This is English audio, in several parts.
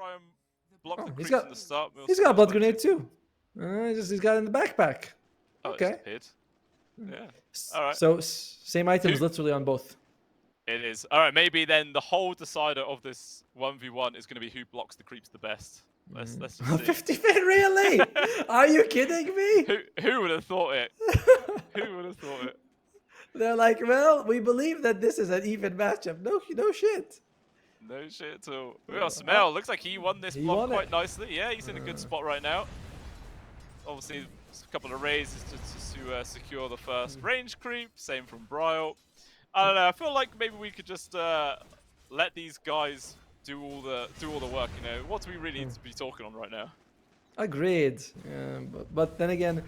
try and block the he's creeps got from the start. he's got a blood grenade too. He's got it in the backpack. Oh, Okay. it disappeared. Yeah. All right. So same items literally on both. It is. All right, maybe then the whole decider of this 1v1 is going to be who blocks the creeps the best. Let's just see. 50 fin, really? Are you kidding me? Who would have thought it? Who would have thought it? They're like, well, we believe that this is an even matchup. No shit. No shit at all. Well, Sumail looks like he won this block quite nicely. Yeah, he's in a good spot right now. Obviously, a couple of raises to secure the first range creep. Same from Bryle. I don't know. I feel like maybe we could just let these guys do all the work. You know, what do we really need to be talking on right now? Agreed. But then again,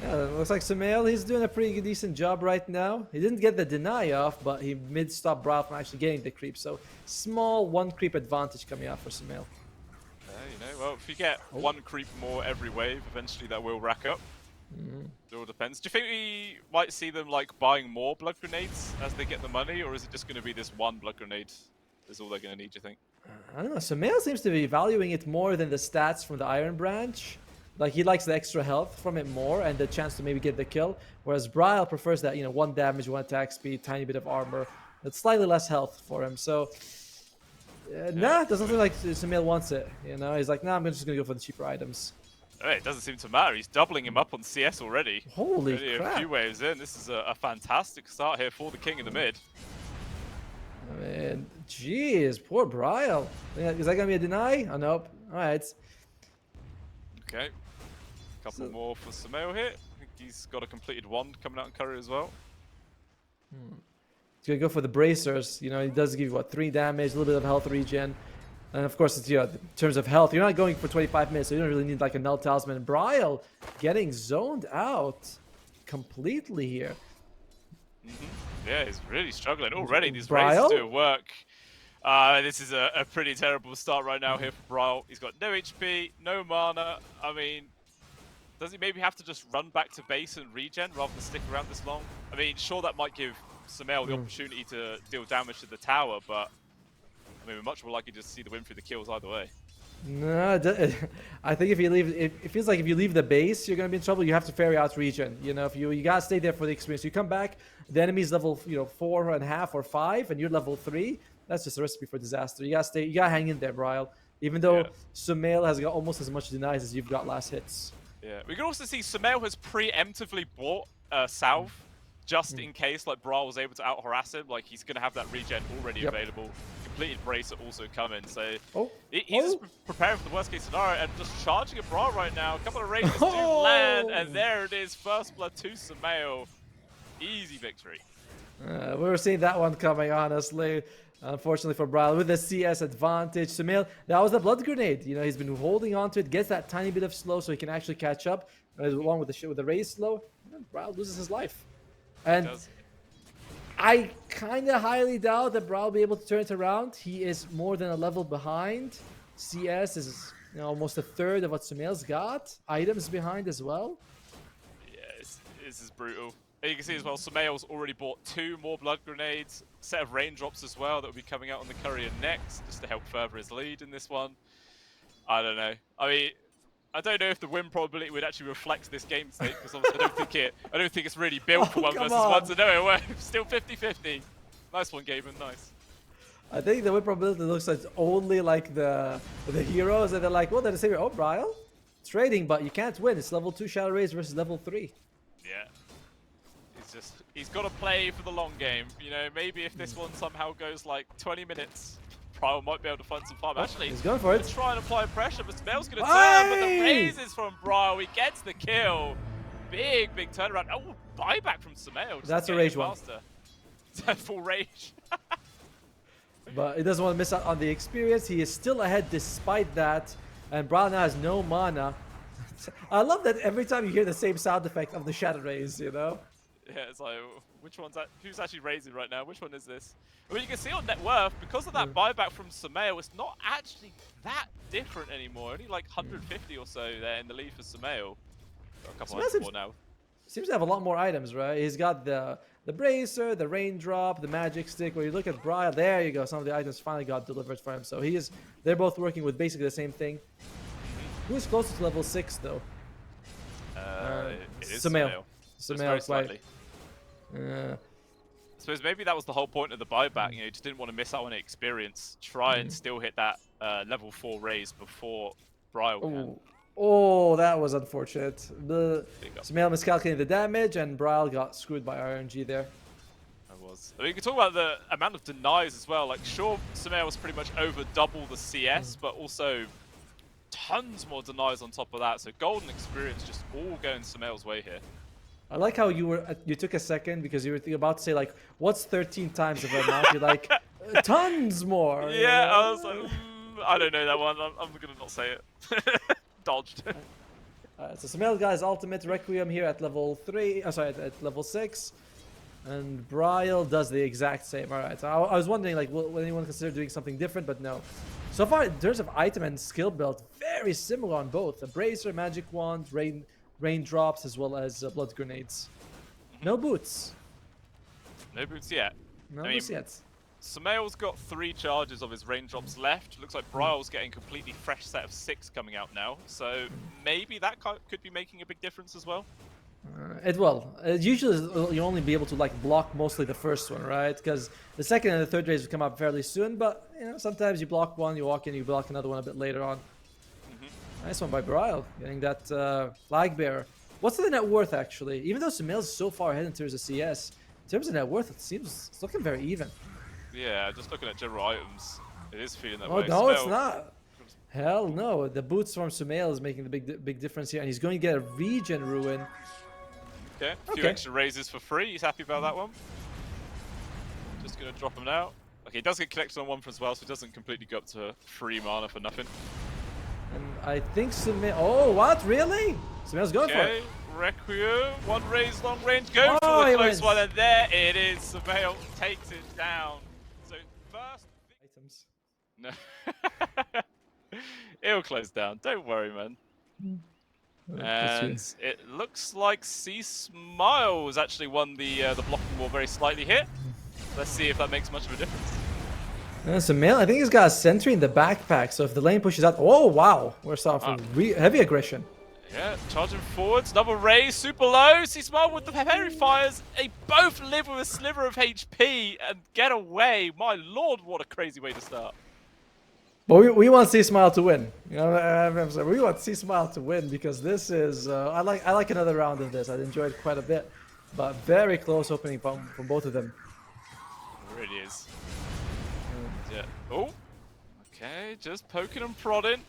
it looks like Sumail, he's doing a pretty decent job right now. He didn't get the deny off, but he mid-stop Bryle from actually getting the creep. So small one creep advantage coming out for Sumail. You know, well, if you get one creep more every wave, eventually that will rack up. It all depends. Do you think we might see them like buying more blood grenades as they get the money, or is it just going to be this one blood grenade is all they're going to need, do you think? I don't know. Sumail seems to be valuing it more than the stats from the Iron Branch. Like, he likes the extra health from it more and the chance to maybe get the kill. Whereas Bryle prefers that, 1 damage, 1 attack speed, tiny bit of armor. It's slightly less health for him. So, nah, it doesn't look like Sumail wants it. He's like, nah, I'm just going to go for the cheaper items. It doesn't seem to matter. He's doubling him up on CS already. Holy crap. A few waves in. This is a fantastic start here for the king in the mid. I mean, jeez, poor Bryle. Is that going to be a deny? Oh, nope. All right. Okay. A couple more for Sumail here. I think he's got a completed wand coming out in curry as well. He's going to go for the bracers. He does give you, 3 damage, a little bit of health regen. And of course, it's, in terms of health, you're not going for 25 minutes, so you don't really need like a null talisman. Bryle getting zoned out completely here. Yeah, he's really struggling already. These raises do work. This is a pretty terrible start right now here for Bryle. He's got no HP, no mana. I mean, does he maybe have to just run back to base and regen rather than stick around this long? I mean, sure, that might give Sumail the opportunity to deal damage to the tower, but I mean, we're much more likely to see the win through the kills either way. No, I think if you leave, it feels like if you leave the base, you're gonna be in trouble. You have to ferry out regen. If you gotta stay there for the experience. You come back, the enemy's level 4.5 or 5, and you're level 3. That's just a recipe for disaster. You gotta stay. You gotta hang in there, Bryle. Even though Sumail has got almost as much denies as you've got last hits. Yeah, we can also see Sumail has preemptively bought Salve just in case like Bryle was able to out harass him. Like he's gonna have that regen already available. Completed bracer also coming, so he's just preparing for the worst case scenario and just charging at Bryle right now. A couple of raises do land, and there it is, first blood to Sumail. Easy victory. We were seeing that one coming, honestly. Unfortunately for Bryle, with the CS advantage, Sumail, that was the blood grenade. He's been holding on to it, gets that tiny bit of slow so he can actually catch up. Along with the raise slow, and then Bryle loses his life. And I kind of highly doubt that Bryle will be able to turn it around. He is more than a level behind. CS is almost a third of what Sumail's got. Items behind as well. Yeah, this is brutal. And you can see as well, Sumail's already bought 2 more blood grenades, set of raindrops as well that will be coming out on the courier next, just to help further his lead in this one. I don't know. I mean, I don't know if the win probability would actually reflect this game state, because obviously I don't think it's really built for 1 versus 1, so no, it won't. Still 50-50. Nice one, Gaben, nice. I think the win probability looks like it's only like the heroes, and they're like, well, they're the same. Oh, Bryle, trading, but you can't win. It's level 2 Shadow Rays versus level 3. Yeah. He's got to play for the long game. Maybe if this one somehow goes like 20 minutes, Bryle might be able to find some farm. Actually, he's going for it. Try and apply pressure, but Sumail's going to turn, but the raises from Bryle. He gets the kill. Big turnaround. Oh, buyback from Sumail. That's a rage one. Full rage. But he doesn't want to miss out on the experience. He is still ahead despite that. And Bryle now has no mana. I love that every time you hear the same sound effect of the Shadow Rays, Yeah, it's like, which one's that? Who's actually raising right now? Which one is this? I mean, you can see on net worth, because of that buyback from Sumail, it's not actually that different anymore. Only like 150 or so there in the lead for Sumail. Got a couple hundred more now. seems to have a lot more items, right? He's got the bracer, the raindrop, the magic stick. Where you look at Bryle, there you go. Some of the items finally got delivered for him. So they're both working with basically the same thing. Who's closer to level 6 though? It is Sumail. Just very slightly. I I suppose maybe that was the whole point of the buyback. You know, you just didn't want to miss out on the experience. Try and still hit that level 4 raise before Bryle can. Oh, that was unfortunate. Sumail miscalculated the damage, and Bryle got screwed by RNG there. I mean, you can talk about the amount of denies as well. Like, sure, Sumail was pretty much over double the CS, but also tons more denies on top of that. So golden experience just all going Sumail's way here. I like how you took a second because you were about to say like, what's 13 times of amount? You're like, tons more. Yeah, I was like, I don't know that one. I'm gonna not say it. Dodged. So Sumail got his ultimate Requiem here at level 3. Sorry, at level 6. And Bryle does the exact same. All right. So I was wondering, like, will anyone consider doing something different? But no. So far, in terms of item and skill build, very similar on both. A bracer, magic wand, raindrops, as well as blood grenades. No boots. No boots yet. No boots yet. Sumail's got 3 charges of his raindrops left. Looks like Bryle's getting a completely fresh set of 6 coming out now. So maybe that could be making a big difference as well. It will. Usually, you only be able to like block mostly the first one, right? Because the second and the third raise will come up fairly soon. But you know, sometimes you block one, you walk in, you block another one a bit later on. Nice one by Bryle, getting that flag bearer. What's the net worth actually? Even though Sumail's so far ahead in terms of CS, in terms of net worth, it seems it's looking very even. Yeah, just looking at general items, it is feeling that way. Oh no, Sumail... it's not. Hell no. The boots from Sumail is making the big difference here, and he's going to get a regen ruin. Okay, a few extra raises for free. He's happy about that one. Just going to drop him now. Okay, he does get connected on one as well, so he doesn't completely go up to free mana for nothing. And I think Sumail... Oh, what? Really? Sumail's going for it. Requiem. One raise, long range. Go for the close one, and there it is. Sumail takes it down. So first... Items. No. It'll close down. Don't worry, man. And it looks like csmile has actually won the blocking war very slightly here. Let's see if that makes much of a difference. Sumail, I think he's got a sentry in the backpack, so if the lane pushes out... Oh, wow. We're starting from heavy aggression. Yeah, charging forwards, another raise, super low. csmile with the parry fires. They both live with a sliver of HP and get away. My lord, what a crazy way to start. But we want csmile to win. You know, we want csmile to win because this is... I like another round of this. I enjoyed it quite a bit. But very close opening from both of them. It really is. Yeah. Oh. Okay, just poking and prodding.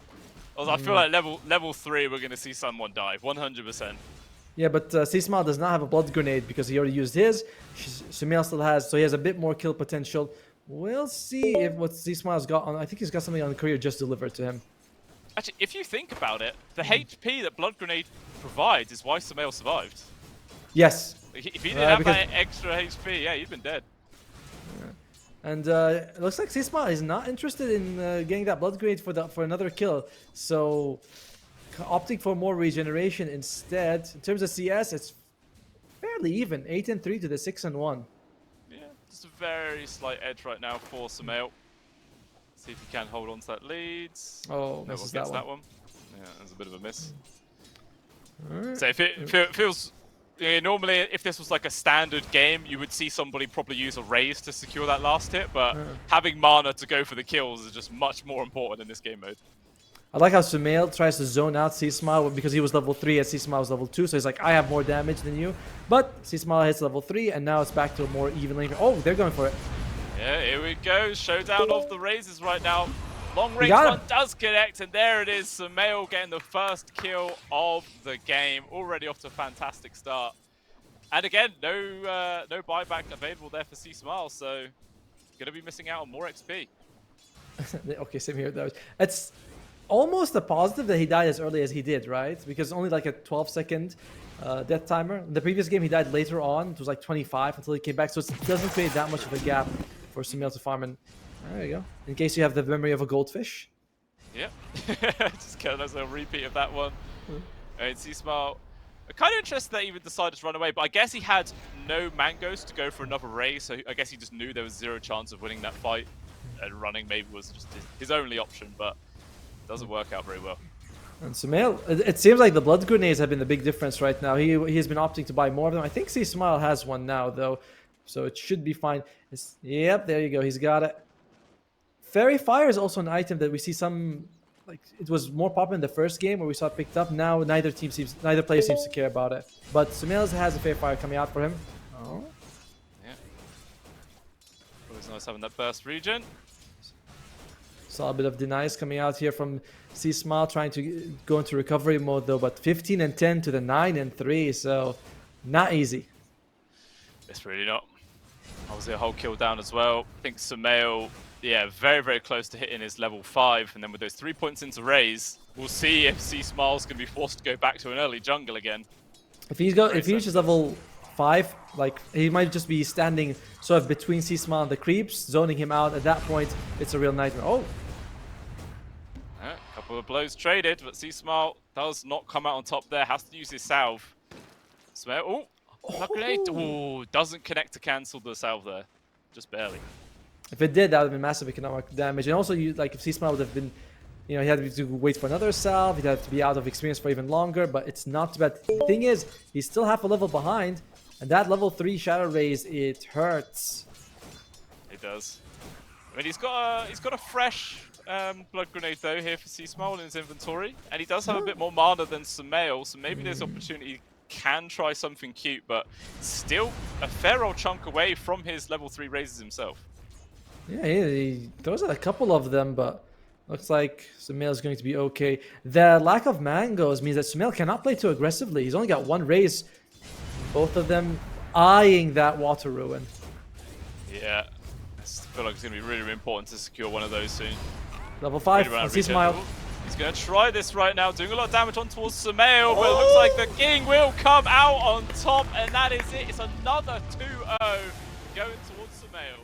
I feel like level 3 we're going to see someone die. 100%. Yeah, but csmile does not have a blood grenade because he already used his. Sumail still has, so he has a bit more kill potential. We'll see if what csmile's got on. I think he's got something on the career just delivered to him. Actually, if you think about it, the HP that blood grenade provides is why Sumail survived. Yes. If he didn't have that extra HP, yeah, he'd been dead. And it looks like csmile is not interested in getting that blood grenade for another kill. So opting for more regeneration instead. In terms of CS, it's fairly even. 8-3 to the 6-1. Just a very slight edge right now for Sumail. See if he can hold on to that lead. Oh, misses that one. Yeah, that's a bit of a miss. So if it feels... normally, if this was like a standard game, you would see somebody probably use a raise to secure that last hit, but having mana to go for the kills is just much more important in this game mode. I like how Sumail tries to zone out csmile because he was level 3 and csmile was level 2, so he's like, I have more damage than you. But csmile hits level 3, and now it's back to a more even lane. Oh, they're going for it. Yeah, here we go. Showdown of the raises right now. Long range one does connect, and there it is. Sumail getting the first kill of the game. Already off to a fantastic start. And again, no buyback available there for csmile, so going to be missing out on more XP. Okay, same here. It's almost a positive that he died as early as he did, right? Because only like a 12-second death timer. In the previous game, he died later on. It was like 25 until he came back, so it doesn't create that much of a gap for Sumail to farm. And there you go. In case you have the memory of a goldfish. Yep. Just kind of as a repeat of that one. And csmile Kind of interested that he even decided to run away, but I guess he had no mangoes to go for another raise, so I guess he just knew there was zero chance of winning that fight, and running maybe was just his only option, but it doesn't work out very well. And Sumail, it seems like the blood grenades have been the big difference right now. He has been opting to buy more of them. I think Cchmile has one now, though, so it should be fine. Yep, there you go. He's got it. Fairy Fire is also an item that we see some... Like, it was more popular in the first game where we saw it picked up. Now neither player seems to care about it. But Sumail has a Fairy Fire coming out for him. Oh. Yeah. Always nice having that burst region. Saw a bit of denies coming out here from Cchmile, trying to go into recovery mode though. But 15 and 10 to the 9 and 3, so not easy. It's really not. Obviously a whole kill down as well. I think Sumail, yeah, very, very close to hitting his level 5. And then with those 3 points into raise, we'll see if Cchmile's going to be forced to go back to an early jungle again. If he reaches level 5, like, he might just be standing sort of between Cchmile and the creeps, zoning him out. At that point, it's a real nightmare. Oh! A couple of blows traded, but Cchmile does not come out on top there. Has to use his salve. Sumail, oh! Blood grenade. Oh, doesn't connect to cancel the salve there. Just barely. If it did, that would have been massive economic damage. And also, like, if Cchmile would have been, you know, he had to wait for another salve, he'd have to be out of experience for even longer, but it's not too bad. The thing is, he's still half a level behind, and that level 3 Shadow Raise, it hurts. It does. I mean, he's got a fresh blood grenade though here for Cchmile in his inventory, and he does have a bit more mana than Sumail, so maybe there's opportunity. Can try something cute, but still a fair old chunk away from his level 3 raises himself. Yeah, he throws a couple of them, but looks like Sumail is going to be okay. The lack of mangoes means that Sumail cannot play too aggressively. He's only got one raise. Both of them eyeing that water ruin. Yeah, I feel like it's going to be really, really important to secure one of those soon. Level 5 on Cchmile. He's going to try this right now, doing a lot of damage on towards Sumail, but it looks like the king will come out on top, and that is it. It's another 2-0 going towards Sumail.